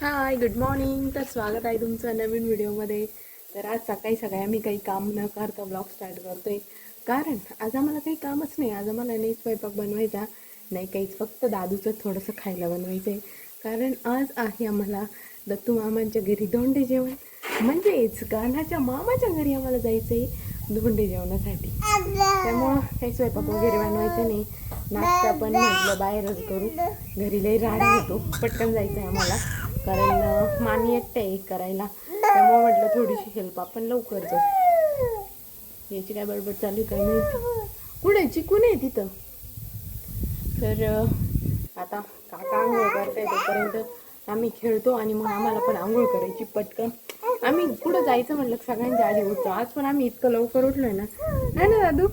Hi good morning. तर स्वागत आहे तुमचं नवीन व्हिडिओमध्ये. तर आज सकाळी आम्ही काही काम न करता ब्लॉग स्टार्ट करतोय, कारण आज आम्हाला काही कामच नाही. आज आम्हाला नाही स्वयंपाक बनवायचा, नाही काहीच, फक्त दादूचं थोडंसं खायला बनवायचं आहे. कारण आज आहे आम्हाला दत्तू मामांच्या घरी धोंडे जेवण, म्हणजेच गाण्याच्या मामाच्या घरी आम्हाला जायचं आहे धोंडे जेवणासाठी. त्यामुळं काही स्वयंपाक वगैरे बनवायचं नाही. नाश्ता पण म्हटलं बाहेरच करू, घरी लई राडा होतो, पटकन जायचं आहे आम्हाला, कारण मामी एकटे आहे करायला. त्यामुळे म्हटलं थोडीशी हेल्प आपण लवकर जाऊ. याची काय बडबड चालू काय माहिती. कुठे चिकू नाही तिथं. तर आता काका आंघोळ करताय, तोपर्यंत आम्ही खेळतो आणि मग आम्हाला पण आंघोळ करायची पटकन. आम्ही कुठं जायचं म्हटलं सगळ्यांच्या आधी उठतो. आज पण आम्ही इतकं लवकर उठलोय ना, नाही ना दादू?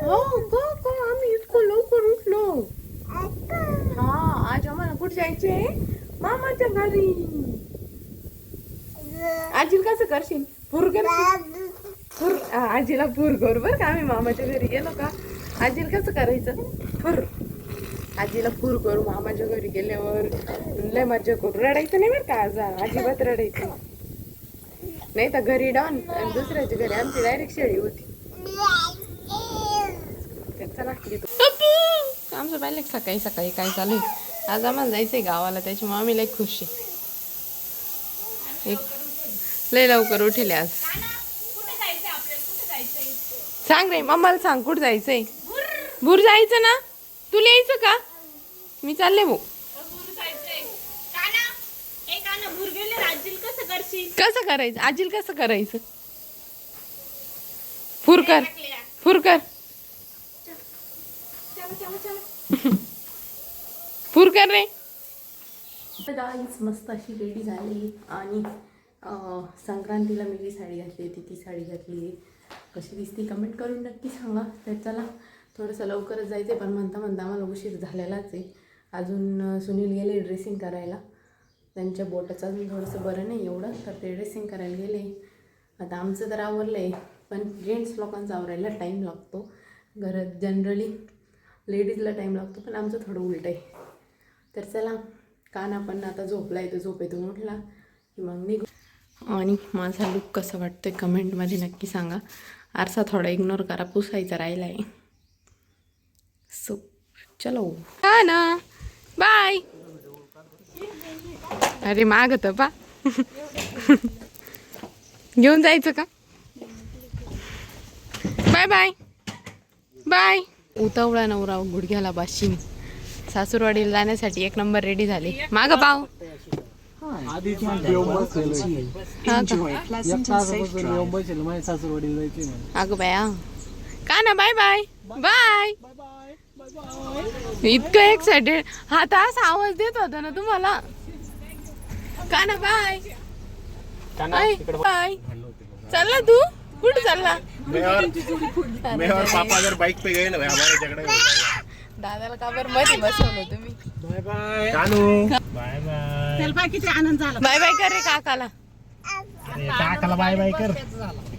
हो का आम्ही इतकं लवकर उठलो. हा, आज आम्हाला कुठे जायचंय? मामाच्या घरी. आजीला कसं करशील? फुर करशील? फुर. आजीला फुर कर बरं का. आम्ही मामाच्या घरी गेलो का आजीला कसं करायचं? फुर. आजीला फुर करू. मामाच्या घरी गेल्यावर लय मज्जा करू. रडायचं नाही बरं का आज, अजिबात रडायचं नाही. तर घरी डॉन आणि दुसऱ्याच्या घरी आमची डायरेक्ट शेळी होती. चला आमचं पाहिलं सकाळी काय चालू आहे. आज आम्हाला जायचंय गावाला, त्याच्यामुळे आम्ही लय खुश आहे. एक लय लवकर उठले आज. सांग रे मम्माला, सांग कुठं जायचंय? भूर जायचं ना? तुला यायचं का? मी चालले भाऊ. कसं करायचं आजील? कसं करायचं? फुरकर फुरकर फुरकर रे. गाईस मस्त अशी रेडी झाली आणि संक्रांतीला मी जी साडी घातली होती ती साडी घातली. कशी दिसती कमेंट करून नक्की सांगा. तर चला थोडंसं लवकरच जायचं आहे, पण म्हणता आम्हाला उशीर झालेलाच आहे. अजून सुनील गेले ड्रेसिंग करायला. त्यांच्या बोटाचं अजून थोडंसं बरं नाही एवढं, तर ते ड्रेसिंग करायला गेले. आता आमचं तर आवरलं आहे, पण जेंट्स लोकांचा आवरायला टाईम लागतो. घरात जनरली लेडीजला टाईम लागतो, पण आमचं थोडं उलट आहे. तर चला, काना पण आता झोपला आहे, तो झोपेतून उठला की मग निघू. आणि माझा लुक कसा वाटतोय कमेंटमध्ये नक्की सांगा. आरसा थोडा इग्नोर करा, पुसायचा राहिला आहे. सो चलो हा ना, बाय. अरे मागत पा घेऊन जायचं का? Bye bye bye. उतावळा नवरा गुडघ्याला बाशिंग. सासूरवाडीला जाण्यासाठी एक नंबर रेडी झाले. माग पाव. अगं बाया का ना. Bye bye bye. इतकं एक्सायटेड. हा तास आवाज देत होता ना तुम्हाला. का ना बाय बाय. चालला तू कुठे चालला? मैं और पापा अगर बाइक पे गए ना हमारे झगड़ा हो जाएगा. दादाला का बरं मध्ये बसवलं तुम्ही? Bye bye Kanu. Bye bye. चल बाय, किती आनंद झाला. बाय बाय कर रे काकाला. काकाला बाय बाय कर.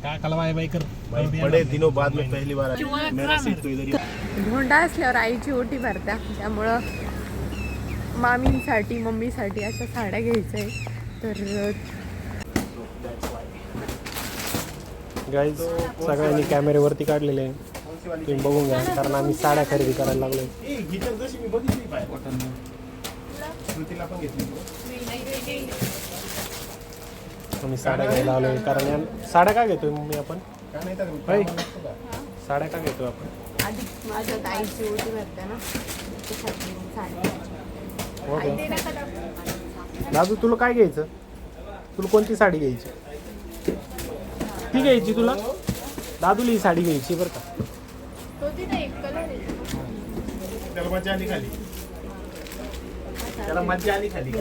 काकाला बाय बाय कर. बड़े दिनों बाद में पहली बार मेरा सीट तो इधर ही. धोंडा असल्यावर आईची ओटी भरत्या, त्यामुळं मामींसाठी मम्मीसाठी अशा साड्या घ्यायच्या आहे. तर गाईज सगळ्यांनी कॅमेऱ्यावरती काढलेले आहे, तुम्ही बघून घ्या. कारण आम्ही साड्या खरेदी करायला लागलोय. आम्ही साड्या घ्यायला आलोय. कारण साड्या का घेतोय मम्मी आपण? साड्या का घेतोय आपण? आधी माझ्या आईची ओटी भरत्या ना, त्यासाठी साड्या. दादू तुला काय घ्यायचं? तुला कोणती साडी घ्यायची? ती घ्यायची तुला? दादूला ही साडी घ्यायची बरं का. त्याला मजा आली खाली. त्याला मजा आली खाली.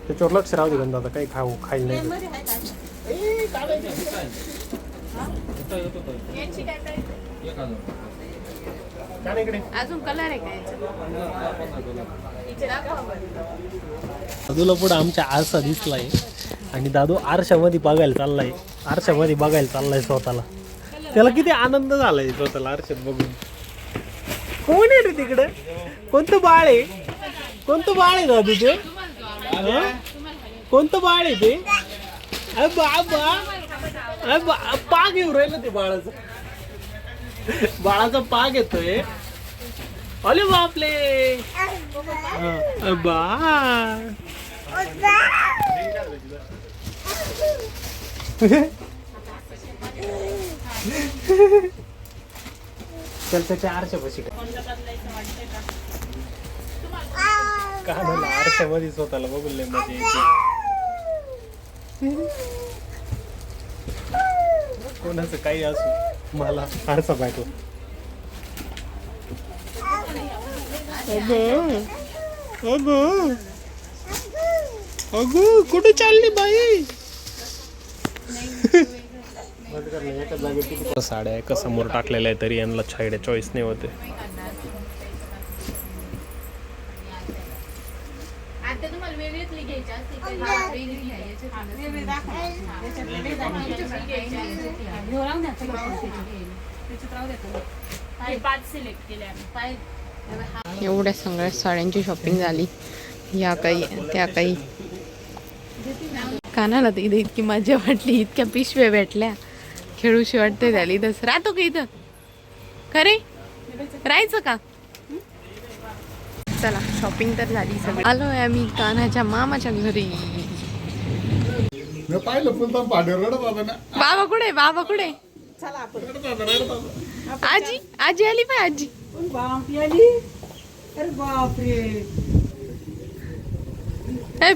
त्याच्यावर लक्ष राहू दे पण दादा, काही खाईल नाही. अजून कलर आहे काय? दादूला पुढे आमच्या आरसा दिसलाय आणि दादू आरशामध्ये बघायला चाललाय स्वतःला. त्याला किती आनंद झालाय स्वतःला आरशात बघून. कोण आहे रे तिकडं? कोणतं बाळ आहे? कोणतं बाळ आहे दादू ते? हं? कोणतं बाळ आहे ते? अरे बाबा, अरे पाग येऊ राहिलं ते बाळाचं. बाळाचा पाग येतोय. अरे बापले. बाळ. चल त्याच्या आरशापाशी कानाला आरशामध्ये स्वतःला बघून लय मजा येते. कोणाचं काही असू मला आरसा पाहिजे. अगं अगं अगं कुठे चालली बाई? साड्या एका समोर टाकलेल्या आहे तरी यांना छायड्या चॉईस नाही होते. एवढ्या सगळ्या साड्यांची शॉपिंग झाली. या काही त्या काही. कानाला तर इथे इतकी मजा वाटली. इतक्या पिशव्या भेटल्या. खेळूशी वाटते झाली. इथं राहतो का इथं? खरे राहायचं का? चला शॉपिंग तर झाली सगळी. आलोय आम्ही कान्हाच्या मामाच्या घरी. बाबा कुठे? बाबा कुठे? आजी आजी आली पाय. आजी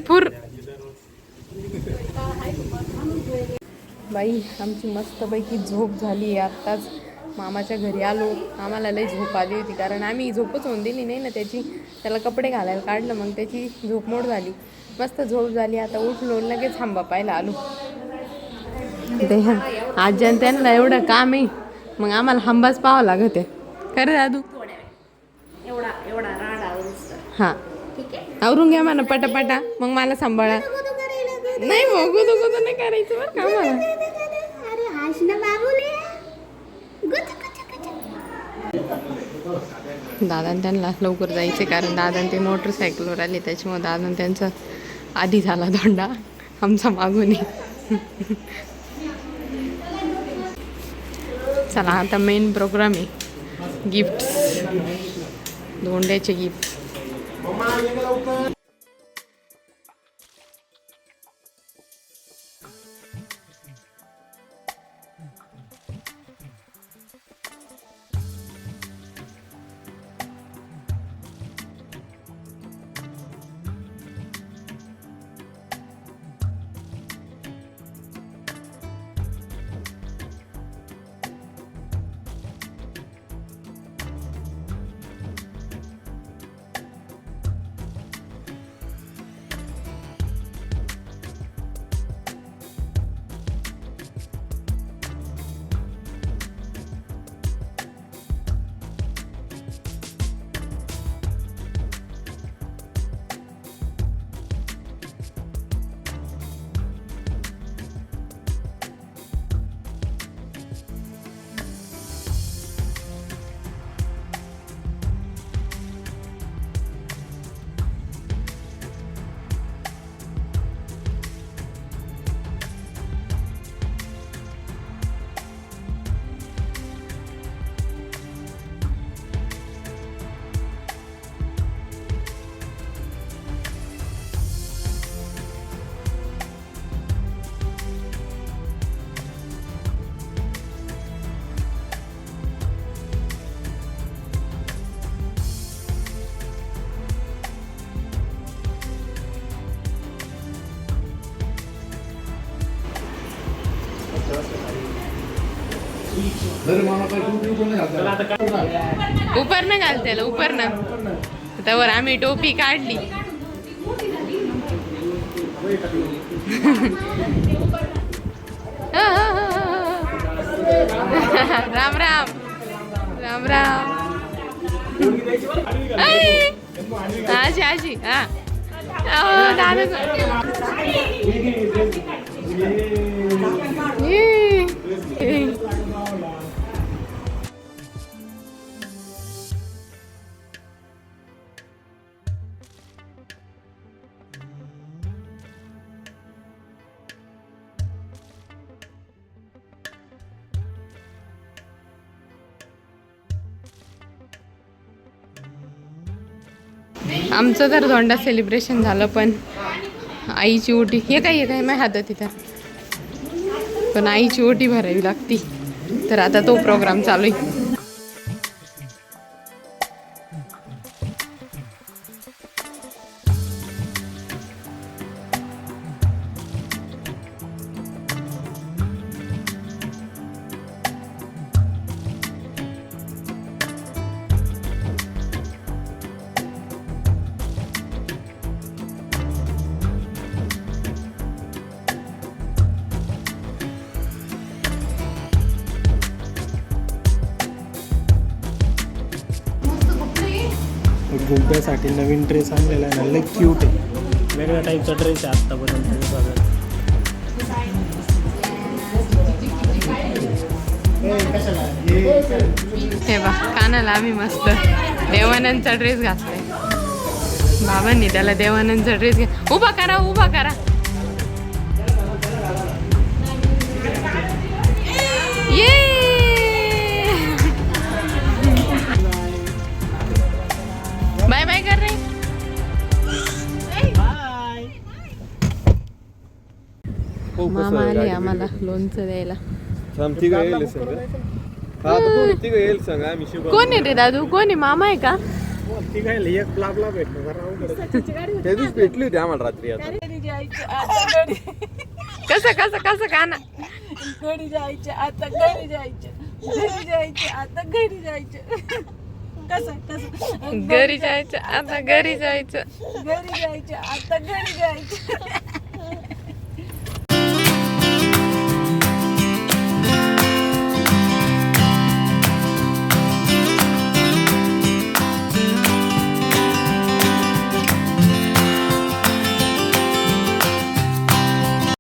फुर बाई आमची मस्तपैकी झोप झाली. आत्ताच मामाच्या घरी आलो. आम्हाला लई झोप आली होती कारण आम्ही झोपच होऊन दिली नाही ना त्याची. त्याला कपडे घालायला काढलं मग त्याची झोपमोड झाली. मस्त झोप झाली. आता उठलो लगेच आंबा पाहायला आलो. आजी त्यांना एवढं काम आहे मग आम्हाला आंबाच पाहावं लागत आहे. खरं दादू? हां आवरून घ्या म्हणा पटापटा मग मला सांभाळा. नाही बघू दुखू नाही करायचं बरं का मला. दादा त्यांना लवकर जायचे कारण दादा ते मोटरसायकलवर आले त्याच्यामुळे दादा त्यांचा आधी झाला धोंडा आमचा मागून. चला आता मेन प्रोग्राम आहे. गिफ्ट्स. धोंड्याचे गिफ्ट. उपरनं घाल त्याला उपरनं. त्यावर आम्ही टोपी काढली. राम राम राम राम. आजी आजी हा दादा आमचं तर धोंडा सेलिब्रेशन झालं, पण आईची ओटी हे काय माझ्या हातात तिथं, पण आईची ओटी भरावी लागती, तर आता तो प्रोग्राम चालू आहे. गुड्ड्यासाठी नवीन ड्रेस आणलेला आहे ना, लई क्यूट आहे. वेगळ्या टाईपचा ड्रेस आहे आत्तापर्यंत बघा. हे बा कानाला आम्ही मस्त देवानंदचा ड्रेस घातलाय. बाबांनी त्याला देवानंदचा ड्रेस उभा करा. ये बाय बाय कर रे. मामा आले आम्हाला लोणचं द्यायला. कोण आहे रे दादू? कोण आहे? मामा आहे का? एक ब्ला भेटलं भेटली होती आम्हाला रात्री. कसं काना घरी जायचे आता घरी जायचे आता घरी जायचे कसं घरी जायचं आता घरी जायचं घरी जायचे आता घरी जायचे